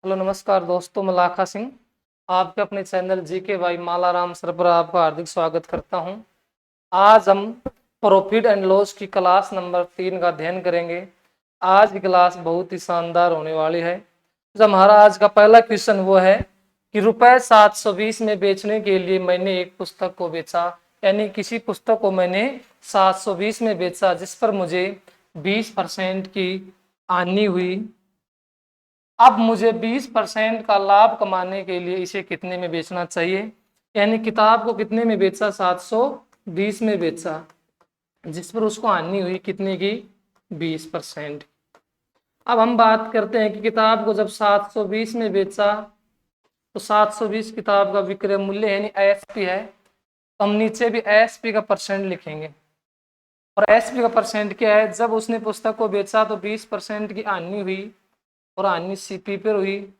Hello नमस्कार दोस्तों, मैं लाखा सिंह आपके अपने channel GK by Malaram sir पर आपका हार्दिक स्वागत करता हूं। आज हम प्रॉफिट एंड लॉस की क्लास नंबर 3 का अध्ययन करेंगे। आज की क्लास बहुत ही शानदार होने वाली है। जो हमारा आज का पहला क्वेश्चन वो है कि रुपए 720 में बेचने के लिए मैंने एक पुस्तक को बेचा, यानी किसी पुस्तक को मैंने 720 में बेचा जिस पर मुझे 20% की हानि हुई। अब मुझे 20% का लाभ कमाने के लिए इसे कितने में बेचना चाहिए, यानी किताब को कितने में बेचा, 720 में बेचा जिस पर उसको हानि हुई कितने की, 20%। अब हम बात करते हैं कि किताब को जब 720 में बेचा तो 720 किताब का विक्रय मूल्य यानी एसपी है। तो हम नीचे भी एसपी का परसेंट लिखेंगे। और एसपी का परसेंट क्या है, जब उसने पुस्तक को बेचा तो 20% की हानि हुई और हानि सीपी पर हुई।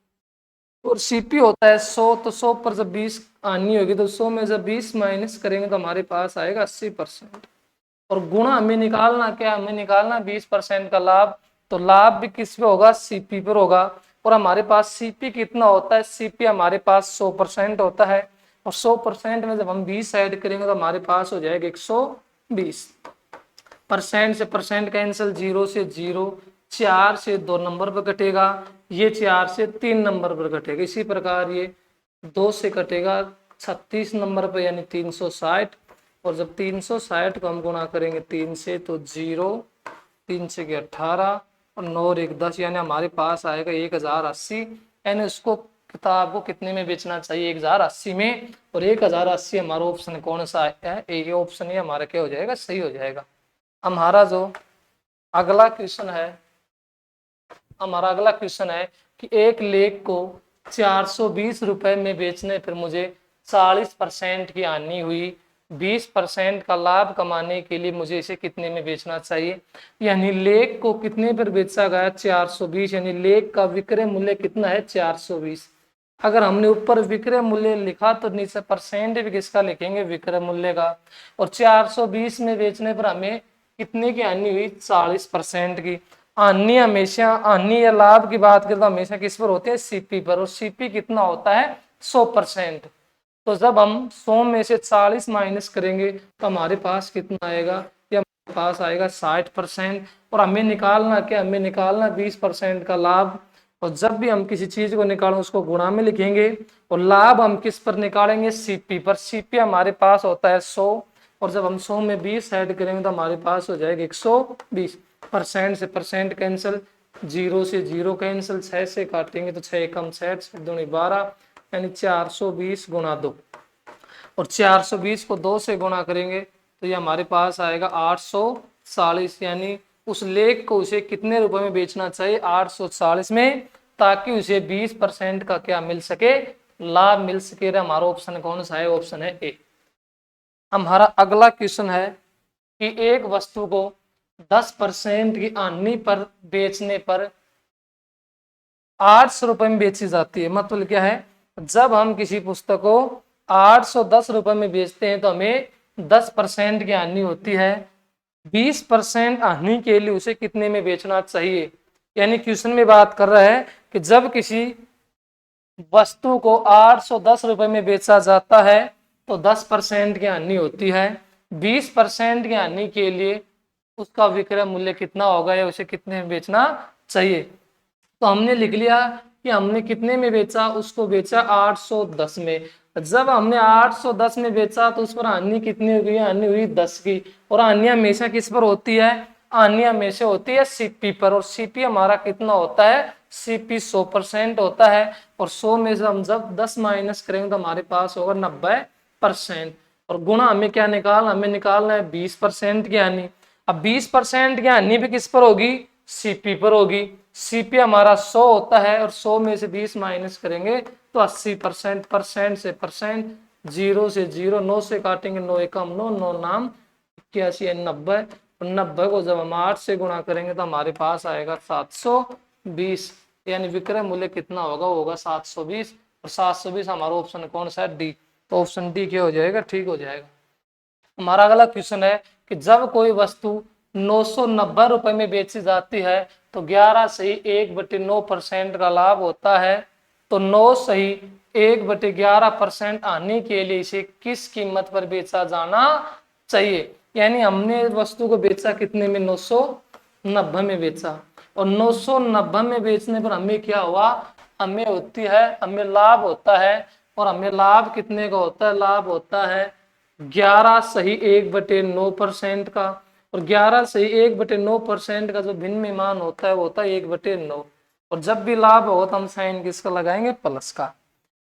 और सीपी होता है 100, तो 100 पर जब 20 आनी होगी तो 100 में जब 20 माइनस करेंगे तो हमारे पास आएगा 80%। और गुणा हमें निकालना क्या, हमें निकालना 20% का लाभ। तो लाभ भी किस पे होगा, सीपी पर होगा। और हमारे पास सीपी कितना होता है, सीपी हमारे पास 100% होता है। और 100% में जब हम 20 ऐड करेंगे तो हमारे पास हो जाएगा 120। परसेंट से परसेंट कैंसिल, 0 से 0, 4 से 2 नंबर पर कटेगा, ये 4 से 3 नंबर पर कटेगा। इसी प्रकार ये 2 से कटेगा 36 नंबर पर यानी 360। और जब 360 को हम गुणा करेंगे 3 से तो 0, 3 से 18 और 9 और 1 10, यानी हमारे पास आएगा 1080। यानी उसको किताब को कितने में बेचना चाहिए, 1080 में। और 1080 हमारा ऑप्शन कौन सा है, ये ऑप्शन ही हमारा क्या हो जाएगा, सही हो जाएगा। हमारा जो अगला क्वेश्चन है, हमारा अगला क्वेश्चन है कि एक लेख को 420 रुपए में बेचने पर मुझे 40% की हानि हुई। 20% का लाभ कमाने के लिए मुझे इसे कितने में बेचना चाहिए, यानी लेख को कितने पर बेचा गया, 420, यानी लेख का विक्रय मूल्य कितना है, 420। अगर हमने ऊपर विक्रय मूल्य लिखा तो नीचे परसेंट भी किसका लिखेंगे, विक्रय मूल्य का। और 420 में बेचने पर हमें कितने की हानि हुई, 40% की। हानि हमेशा, हानि या लाभ की बात करें तो हमेशा किस पर होती है, सीपी पर। और सीपी कितना होता है, 100%। तो जब हम 100 में से 40 माइनस करेंगे तो हमारे पास कितना आएगा, या हमारे पास आएगा 60%। और हमें निकालना क्या, हमें निकालना 20% का लाभ। और जब भी हम किसी चीज को निकालें उसको गुणा में लिखेंगे। और लाभ हम किस पर निकालेंगे, सीपी पर। सीपी हमारे पास होता है 100। और जब हम 100 में 20 ऐड करेंगे तो हमारे पास हो जाएगा 120। परसेंट से परसेंट कैंसिल, 0 से 0 कैंसिल, 6 से काटेंगे तो 6 कम 6, 6 दूनी 12, यानी 420 गुणा 2। और 420 को 2 से गुणा करेंगे तो ये हमारे पास आएगा 840, यानी उस लेख को उसे कितने रुपए में बेचना चाहिए, 840 में, ताकि उसे 20% का क्या मिल सके, लाभ मिल सके। हमारा ऑप्शन कौन सा है, ऑप्शन है ए। हमारा अगला क्वेश्चन है कि एक वस्तु को 10% की हानि पर बेचने पर 800 रुपए में बेची जाती है। मतलब क्या है, जब हम किसी पुस्तक को 810 रुपए में बेचते हैं तो हमें 10% की हानि होती है। 20% हानि के लिए उसे कितने में बेचना चाहिए, यानी क्वेश्चन में बात कर रहा है कि जब किसी वस्तु को 810 रुपए में बेचा जाता है तो 10% की हानि होती है। 20% की हानि के लिए उसका विक्रय मूल्य कितना होगा या उसे कितने में बेचना चाहिए। तो हमने लिख लिया कि हमने कितने में बेचा, उसको बेचा 810 में। जब हमने 810 में बेचा तो उस पर हानि कितनी हो गई, हानि हुई 10 की। और हानि हमेशा किस पर होती है, हानि हमेशा होती है सीपी पर। और सीपी हमारा कितना होता है, सीपी 100% होता है। और 100 में से हम जब 10 माइनस करेंगे तो हमारे पास होगा 90%। और गुणा हमें क्या निकालना, हमें निकालना है 20% की हानि। अब 20% की हानि भी किस पर होगी, सीपी पर होगी। सीपी हमारा 100 होता है और 100 में से 20 माइनस करेंगे तो 80%। परसेंट से परसेंट, 0 से 0, 9 से काटेंगे 9 एकम 9, 9 नाम 81, 90। 90 को जब हम 8 से गुणा करेंगे तो हमारे पास आएगा 720, यानी विक्रय मूल्य कितना होगा, होगा 720। और 720 हमारा ऑप्शन कौन सा है, डी। तो ऑप्शन डी क्या हो जाएगा, ठीक हो जाएगा। हमारा अगला क्वेश्चन है कि जब कोई वस्तु 990 रुपए में बेची जाती है तो 11 से 1/9% का लाभ होता है। तो 9 सही 1/11% आने के लिए इसे किस कीमत पर बेचा जाना चाहिए। यानी हमने वस्तु को बेचा कितने में, 990 में बेचा, और 990 में बेचने पर हमें क्या हुआ, हमें लाभ होता है, और हमें लाभ कितने का होता है, लाभ होता है 11 सही 1/9% का, और 11 सही 1/9% का जो भिन्न मान होता है वो होता है 1/9। और जब भी लाभ हो तो हम साइन किसका लगाएंगे, प्लस का।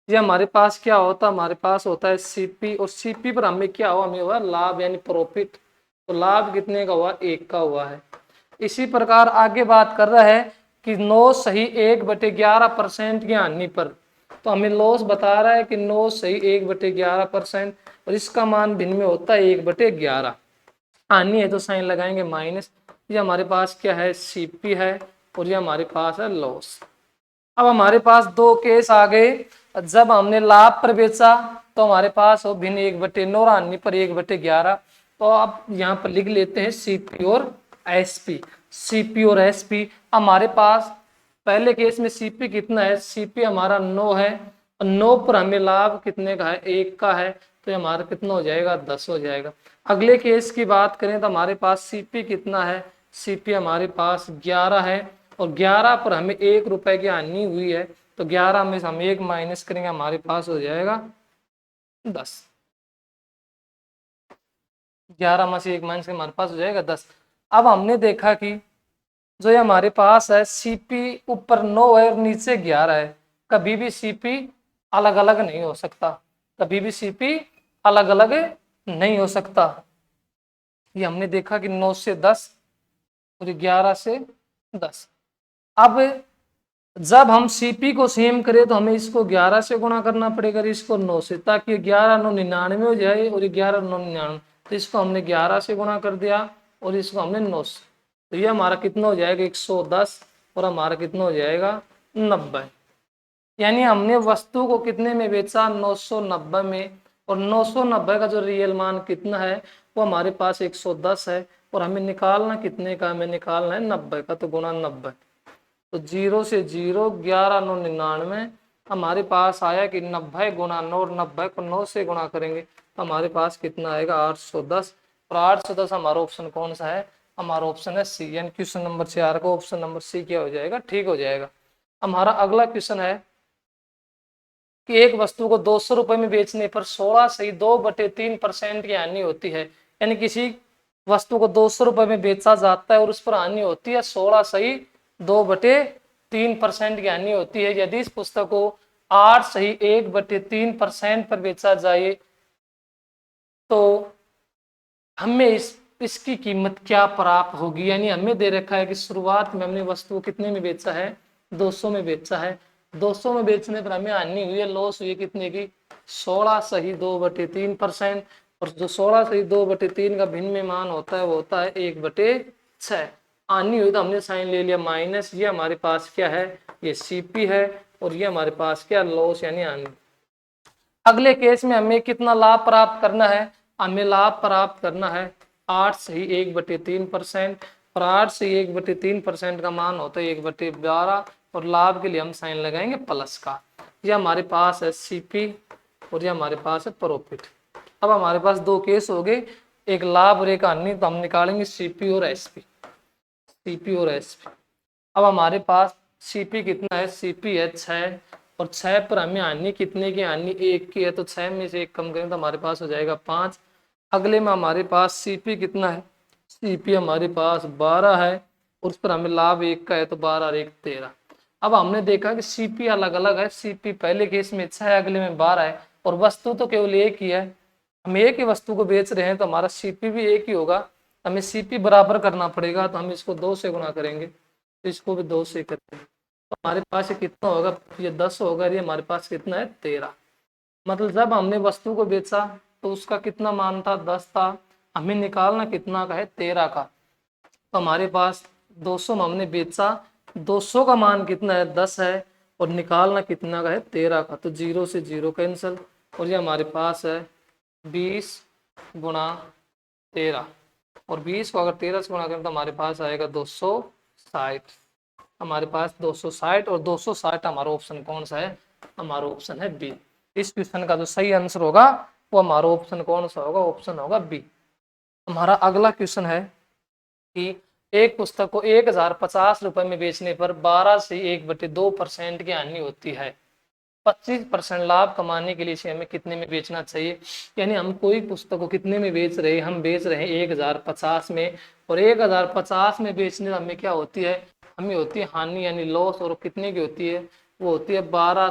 ये हमारे पास क्या होता है, हमारे पास होता है सीपी, और सीपी पर हमें क्या हुआ, हमें हुआ लाभ यानी प्रॉफिट। तो लाभ कितने का हुआ, 1 का हुआ है। इसी प्रकार आगे बात कर रहा है कि 9 सही 1/11% की हानि पर, तो हमें लॉस बता रहा है कि 9 सही 1/11%, और इसका मान भिन्न में होता है 1/11। हानि है तो साइन लगाएंगे माइनस। ये हमारे पास क्या है, सीपी है, और ये हमारे पास है लॉस। अब हमारे पास दो केस आ गए। जब हमने लाभ पर बेचा तो हमारे पास हो भिन्न 1/9 और हानि पर 1/11। तो अब यहाँ पर लिख लेते हैं सीपी और एसपी। सीपी और एसपी हमारे पास पहले केस में सीपी कितना है, सीपी हमारा 9 है, और 9 पर हमें लाभ कितने का है, 1 का है, तो ये हमारा कितना हो जाएगा, 10 हो जाएगा। अगले केस की बात करें तो हमारे पास सीपी कितना है, सीपी हमारे पास 11 है, और 11 पर हमें 1 रुपए की हानि हुई है, तो 11 में से हम 1 माइनस करेंगे, हमारे पास हो जाएगा 10। 11 में से 1 माइनस हमारे पास हो जाएगा 10। अब हमने देखा कि जो ये हमारे पास है सीपी ऊपर 9 है और नीचे 11 है, कभी भी सीपी अलग अलग नहीं हो सकता, कभी भी सीपी अलग अलग नहीं हो सकता। ये हमने देखा कि 9 से 10 और 11 से 10। अब जब हम सीपी को सेम करें तो हमें इसको 11 से गुणा करना पड़ेगा, इसको 9 से, ताकि 11 9 99 हो जाए, और 11 9 99, तो इसको हमने 11 से गुणा कर दिया और इसको हमने 9 से, तो ये हमारा कितना हो जाएगा 110, और हमारा कितना हो जाएगा 90। यानी हमने वस्तु को कितने में बेचा, 990 में, और 990 का जो रियल मान कितना है वो हमारे पास 110 है, और हमें निकालना कितने का, हमें निकालना है 90 का, तो गुणा 90, तो 0 से 0 11 9 99, हमारे पास आया कि 90 गुणा 9, और 90 को 9 से गुणा करेंगे तो हमारे पास कितना आएगा 810, और 810 हमारा ऑप्शन कौन सा है, हमारा ऑप्शन है सी, यानी क्वेश्चन नंबर 4 को ऑप्शन नंबर सी क्या हो जाएगा, ठीक हो जाएगा। हमारा अगला क्वेश्चन है कि एक वस्तु को 200 रुपए में बेचने पर 16 सही 2/3% की हानि होती है। यानी किसी वस्तु को 200 रुपए में बेचा जाता है और उस पर हानि होती है 16 सही 2/3% की हानि होती है। यदि इस पुस्तक को 8 सही 1/3% पर बेचा जाए तो हमें इसकी कीमत क्या प्राप्त होगी। यानी हमें दे रखा है कि शुरुआत में हमने वस्तु को कितने में बेचा है, 200 में बेचा है, 200 में बेचने पर हमें हानि हुई है, लॉस हुई है कितने की, 16 सही 2/3%, और जो 16 सही 2/3 का भिन्न में मान होता है वो होता है 1/6। हानि हुई तो हमने साइन ले लिया माइनस, ये हमारे पास क्या है, ये सीपी है, और ये हमारे पास क्या, लॉस यानी हानि। अगले केस में हमें कितना लाभ प्राप्त करना है, हमें लाभ प्राप्त करना है 8 सही 1/3%, और 8 से 1/3% का मान होता है 1/12, और लाभ के लिए हम साइन लगाएंगे प्लस का। ये हमारे पास है सीपी और ये हमारे पास है प्रॉफिट। अब हमारे पास दो केस हो गए, एक लाभ और एक हानि, तो हम निकालेंगे सीपी और एसपी, सीपी और एसपी। अब हमारे पास सीपी कितना है, सीपी है 6, और 6 पर हमें हानि कितने की, हानि 1 की है, तो 6 में से 1 कम करें तो हमारे पास हो जाएगा 5। अगले में हमारे पास सीपी कितना है, सीपी हमारे पास 12 है, और उस पर हमें लाभ 1 का है, तो 12 और 1 13। अब हमने देखा कि सीपी अलग अलग है, सीपी पहले केस में 6 है, अगले में 12 है, और वस्तु तो केवल एक ही है, हम एक ही वस्तु को बेच रहे हैं तो हमारा सीपी भी एक ही होगा। हमें सीपी बराबर करना पड़ेगा, तो हम इसको 2 से गुणा करेंगे, तो इसको भी 2 से करेंगे, तो हमारे पास ये कितना होगा, ये 10 होगा, ये हमारे पास कितना है 13। मतलब जब हमने वस्तु को बेचा तो उसका कितना मान था, 10 था, हमें निकालना कितना का है, 13 का। तो हमारे पास 200 में हमने बेचा, 200 का मान कितना है, 10 है, और निकालना कितना का है, 13 का, तो 0 से 0 कैंसिल, और ये हमारे पास है 20 गुणा 13, और 20 को अगर 13 से गुणा करें तो हमारे पास आएगा 260। हमारे पास 260 और 260 हमारा ऑप्शन कौन सा है, हमारा ऑप्शन है बी। इस क्वेश्चन का जो सही आंसर होगा वो हमारा ऑप्शन कौन सा होगा, ऑप्शन होगा बी। हमारा अगला क्वेश्चन है कि एक पुस्तक को 1050 रुपए में बेचने पर 12 से 1/2% की हानि होती है। 25% लाभ कमाने के लिए इसे हमें कितने में बेचना चाहिए। यानी हम कोई पुस्तक को कितने में बेच रहे हैं, हम बेच रहे हैं 1050 में, और 1050 में बेचने में हमें क्या होती है, हमें होती है हानि यानी लॉस, और कितने की होती है, वो होती है 12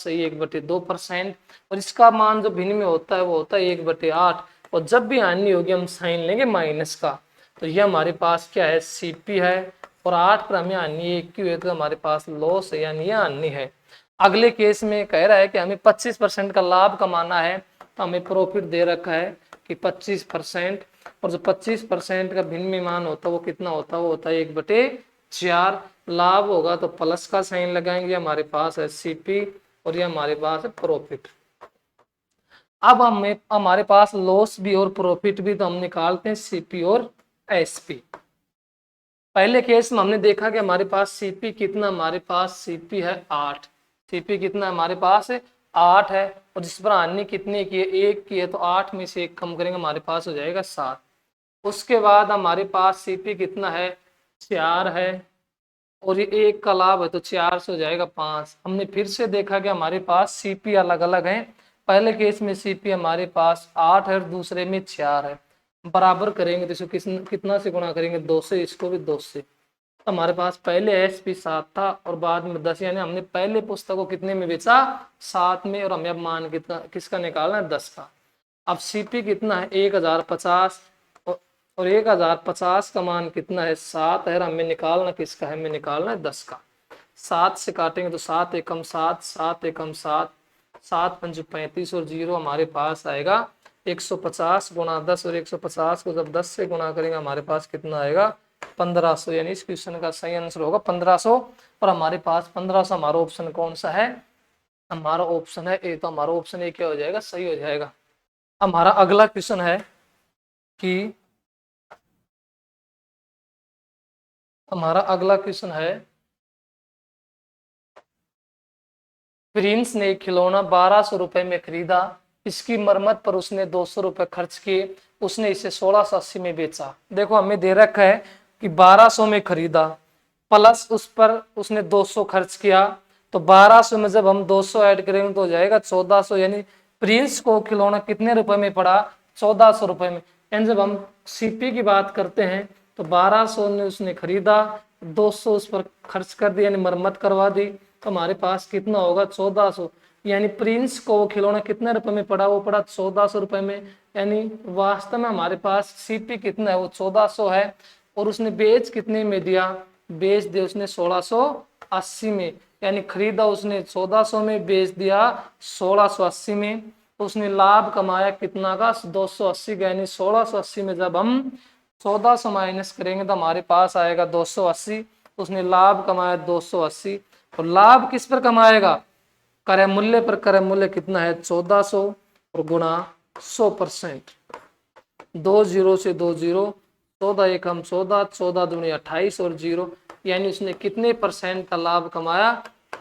1/2%। और इसका मान जो भिन्न में होता है वो होता है 1/8। और जब भी हानि होगी हम साइन लेंगे माइनस का। तो ये हमारे पास क्या है, सीपी है, और 8 पर हमें हानि 1 की हुई तो हमारे पास लॉस है यानी ये हानि है। अगले केस में कह रहा है कि हमें 25% का लाभ कमाना है, तो हमें प्रॉफिट दे रखा है कि 25%, और जो 25% का भिन्न मान होता है वो कितना होता है, वो होता है 1/4। लाभ होगा तो प्लस का साइन लगाएंगे, हमारे पास है सीपी और ये हमारे पास है प्रॉफिट। अब हमें हमारे पास लॉस भी और प्रॉफिट भी, तो हम निकालते हैं सीपी और एसपी। पहले केस में हमने देखा कि हमारे पास सीपी कितना, हमारे पास सीपी है 8। सीपी कितना हमारे पास है 8 है, और जिस पर हानि कितनी की है, 1 की है, तो 8 में से 1 कम करेंगे हमारे पास हो जाएगा 7। उसके बाद हमारे पास सीपी कितना है 4 है, और ये 1 का लाभ है तो 4 से हो जाएगा 5। हमने फिर से देखा कि हमारे पास सीपी अलग अलग है। पहले केस में सीपी हमारे पास 8 है और दूसरे में 4 है। बराबर करेंगे तो इसको कितना से गुणा करेंगे, 2 से, इसको भी 2 से। तो हमारे पास पहले एसपी 7 था और बाद में 10, यानी हमने पहले पुस्तक को कितने में बेचा 7 में, और हमें अब मान कितना किसका निकालना है 10 का। अब सीपी कितना है 1050, और 1050 का मान कितना है 7 है, हमें निकालना किसका है, हमें निकालना है 10 का। 7 से काटेंगे तो 7 एकम 7, 7 एकम 7, 7 पंच 35, और 0 हमारे पास आएगा 150 गुणा 10, और 150 को जब 10 से गुणा करेंगे हमारे पास कितना आएगा 1500। यानी इस क्वेश्चन का सही आंसर होगा 1500, और हमारे पास 1500 हमारा ऑप्शन कौन सा है, हमारा ऑप्शन है ए। तो हमारा ऑप्शन ए क्या हो जाएगा, सही हो जाएगा। हमारा अगला क्वेश्चन है कि हमारा अगला क्वेश्चन है, प्रिंस ने खिलौना 1200 रुपए में खरीदा, इसकी मरम्मत पर उसने 200 रुपए खर्च किए, उसने इसे 1680 में बेचा। देखो हमें दे रखा है कि 1200 में खरीदा, प्लस उस पर उसने 200 खर्च किया, तो 1200 में जब हम 200 ऐड करेंगे तो हो जाएगा 1400। यानी प्रिंस को खिलौना कितने रुपए में पड़ा, 1400 रुपए में। यानी जब हम सीपी की बात करते हैं तो 1200 ने उसने खरीदा, 200 उस पर खर्च कर दिया यानी मरम्मत करवा दी, तो हमारे पास कितना होगा 1400। यानी प्रिंस को खिलौना कितने रुपए में पड़ा, वो पड़ा 1400 रुपए में। यानी वास्तव में हमारे पास सीपी कितना है, वो 1400 है, और उसने बेच कितने में दिया, बेच दिया उसने 1680 में। यानी खरीदा उसने 1400 में, बेच दिया 1680 में, तो उसने लाभ कमाया कितना का 280 का। यानी 1680 में जब हम 1400 माइनस करेंगे तो हमारे पास आएगा 280। उसने लाभ कमाया 280, और लाभ किस पर कमाएगा, क्रय मूल्य पर। क्रय मूल्य कितना है 1400, और गुणा 100%, 2 0 से 2 0, 14 एकम 14, 14 दूनी 28, और 0। यानी उसने कितने परसेंट का लाभ कमाया,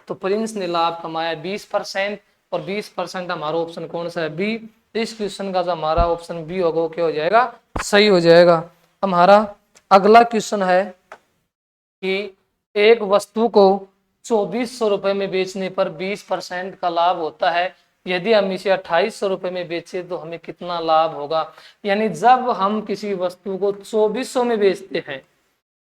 तो प्रिंस ने लाभ कमाया 20%, और 20% हमारा ऑप्शन कौन सा है, बी। इस क्वेश्चन का जो हमारा ऑप्शन बी होगा वो क्या हो जाएगा, सही हो जाएगा। हमारा अगला क्वेश्चन है कि एक वस्तु को 2400 रुपए में बेचने पर 20% का लाभ होता है, यदि हम इसे 2800 रुपए में बेचे तो हमें कितना लाभ होगा। यानी जब हम किसी वस्तु को 2400 में बेचते हैं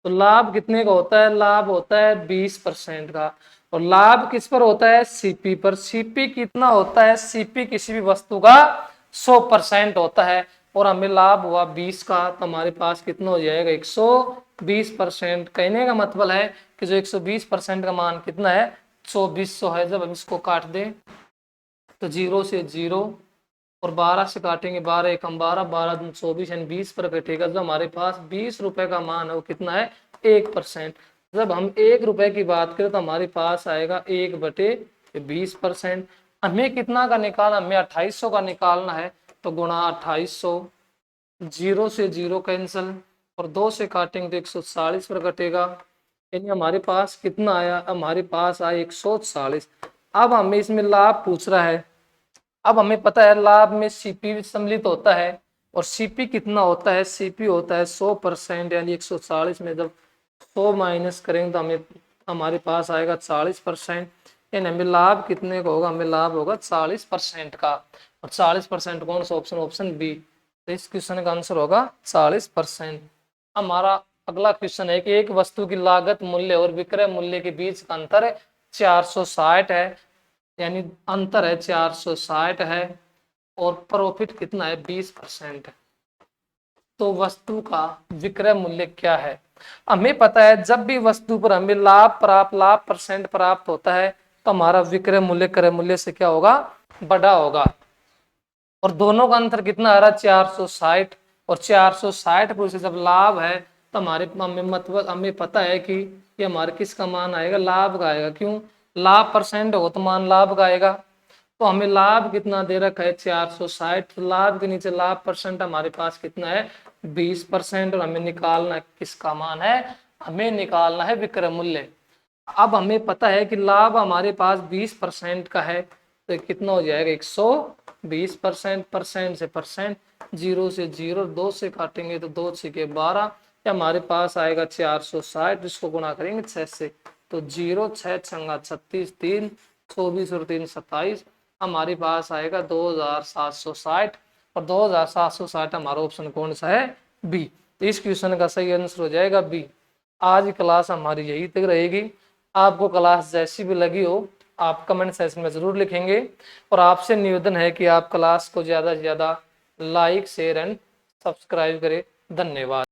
तो लाभ कितने का होता है, लाभ होता है 20% का, और लाभ किस पर होता है, सीपी पर। सीपी कितना होता है, सीपी किसी भी वस्तु का 100% होता है, और हमें लाभ हुआ 20 का, तो हमारे पास कितना हो जाएगा 120%। कहने का मतलब है कि जो 120% का मान कितना है 2400 है। जब हम इसको काट दें तो 0 से 0, और 12 से काटेंगे 12 एकम 12, 12 दूनी 24, यानी 20 पर कटेगा। जो हमारे पास 20 रुपए का मान है वो कितना है 1%। जब हम 1 रुपए की बात करें तो हमारे पास आएगा 1/20%। हमें कितना का निकालना, हमें 2800 का निकालना है, तो गुणा 2800, 0 से 0 कैंसिल, और 2 से काटेंगे तो 140 पर कटेगा, यानी हमारे पास कितना आया, हमारे पास आया 140। अब हमें इसमें लाभ पूछ रहा है। अब हमें पता है लाभ में सीपी भी सम्मिलित होता है, और सीपी कितना होता है, सीपी होता है 100%, यानी 140 में जब 100 माइनस करेंगे तो हमें हमारे पास आएगा 40%। यानी हमें लाभ कितने का होगा, हमें लाभ होगा 40% का। और 40% कौन सा ऑप्शन, ऑप्शन बी। तो इस क्वेश्चन का आंसर होगा 40%। हमारा अगला क्वेश्चन है कि एक वस्तु की लागत मूल्य और विक्रय मूल्य के बीच का अंतर 460 है, यानी अंतर है 460 है, और प्रॉफिट कितना है 20%। तो वस्तु का विक्रय मूल्य क्या है। हमें पता है जब भी वस्तु पर हमें लाभ परसेंट प्राप्त होता है तो हमारा विक्रय मूल्य क्रय मूल्य से क्या होगा, बड़ा होगा। और दोनों का अंतर कितना आ रहा है 460, और 460 पर से जब लाभ है तो हमारे हमें मतलब हमें पता है कि ये हमारे किसका मान आएगा, लाभ का आएगा। क्यों, लाभ परसेंट हो तो मान लाभ का आएगा। तो हमें लाभ कितना दे रखा है 460, तो लाभ के नीचे लाभ परसेंट हमारे पास कितना है 20%, और हमें निकालना किसका मान है, हमें निकालना है विक्रय मूल्य। अब हमें पता है कि लाभ हमारे पास 20% का है, तो कितना हो जाएगा 120%, परसेंट से परसेंट, 0 से 0, 2 से काटेंगे तो 2 छके 12, या हमारे पास आएगा 460, इसको गुणा करेंगे 6 से, तो 0 6 छंगा 36, 3 24 और 3 27, हमारे पास आएगा 2760। और 2760 हमारा ऑप्शन कौन सा है, बी। इस क्वेश्चन का सही आंसर हो जाएगा बी। आज की क्लास हमारी यही तक रहेगी। आपको क्लास जैसी भी लगी हो आप कमेंट सेक्शन में जरूर लिखेंगे, और आपसे निवेदन है कि आप क्लास को ज़्यादा से ज़्यादा लाइक शेयर एंड सब्सक्राइब करें। धन्यवाद।